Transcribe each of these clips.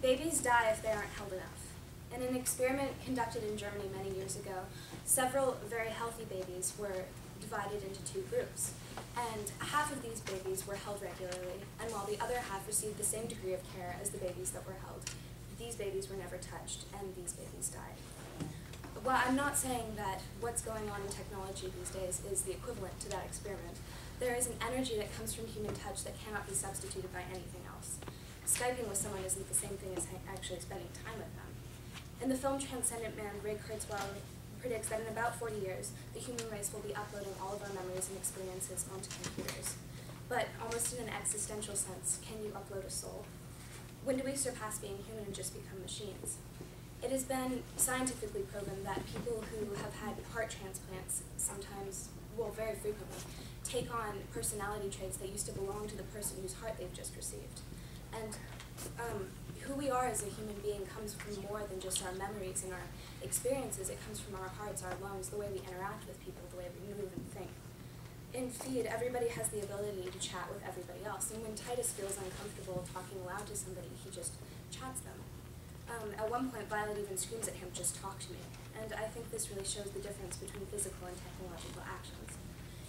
Babies die if they aren't held enough. In an experiment conducted in Germany many years ago, several very healthy babies were divided into two groups. And half of these babies were held regularly, and while the other half received the same degree of care as the babies that were held, these babies were never touched, and these babies died. Well, I'm not saying that what's going on in technology these days is the equivalent to that experiment. There is an energy that comes from human touch that cannot be substituted by anything else. Skyping with someone isn't the same thing as actually spending time with them. In the film Transcendent Man, Ray Kurzweil predicts that in about 40 years, the human race will be uploading all of our memories and experiences onto computers. But almost in an existential sense, can you upload a soul? When do we surpass being human and just become machines? It has been scientifically proven that people who have had heart transplants sometimes, well, very frequently, take on personality traits that used to belong to the person whose heart they've just received. And who we are as a human being comes from more than just our memories and our experiences. It comes from our hearts, our lungs, the way we interact with people, the way we move and think. In Feed, everybody has the ability to chat with everybody else, and when Titus feels uncomfortable talking aloud to somebody, he just chats them. At one point, Violet even screams at him, "Just talk to me." And I think this really shows the difference between physical and technological actions.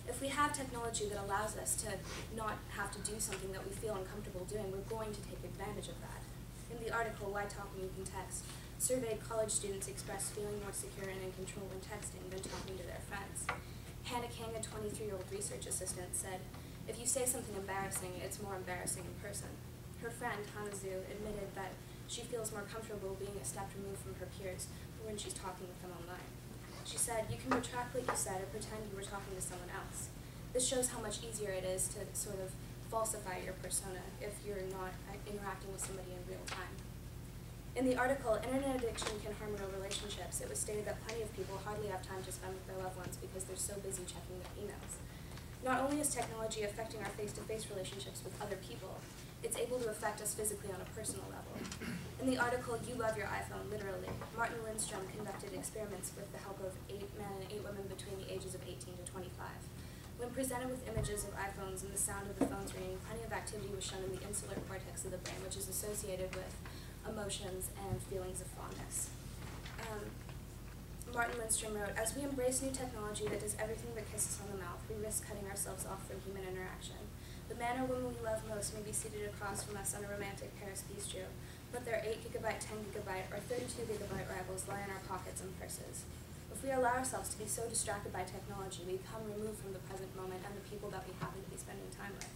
If we have technology that allows us to not have to do something that we feel uncomfortable doing, we're going to take advantage of that. In the article, Why Talk When You Can Text, surveyed college students expressed feeling more secure and in control when texting than talking to their friends. Hannah King, a 23-year-old research assistant, said, "If you say something embarrassing, it's more embarrassing in person." Her friend, Hanazu, admitted that she feels more comfortable being a step removed from her peers when she's talking with them online. She said, "You can retract what you said or pretend you were talking to someone else." This shows how much easier it is to sort of falsify your persona if you're not interacting with somebody in real time. In the article, Internet Addiction Can Harm Real Relationships, it was stated that plenty of people hardly have time to spend with their loved ones because they're so busy checking their emails. Not only is technology affecting our face-to-face relationships with other people, it's able to affect us physically on a personal level. In the article, You Love Your iPhone, Literally, Martin Lindstrom conducted experiments with the help of 8 men and 8 women between the ages of 18 to 25. When presented with images of iPhones and the sound of the phones ringing, plenty of activity was shown in the insular cortex of the brain, which is associated with emotions and feelings of fondness. Martin Lindstrom wrote, "As we embrace new technology that does everything but kiss us on the mouth, we risk cutting ourselves off from human interaction. The man or woman we love most may be seated across from us on a romantic Paris bistro, but their 8GB, 10GB, or 32GB rivals lie in our pockets and purses. If we allow ourselves to be so distracted by technology, we become removed from the present moment and the people that we happen to be spending time with.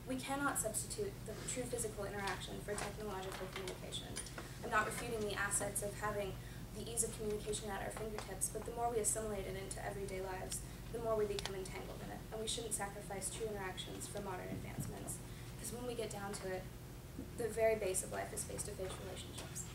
We cannot substitute the true physical interaction for technological communication. I'm not refuting the assets of having the ease of communication at our fingertips, but the more we assimilate it into everyday lives, the more we become entangled in it, and we shouldn't sacrifice true interactions for modern advancements, because when we get down to it, the very base of life is face-to-face relationships."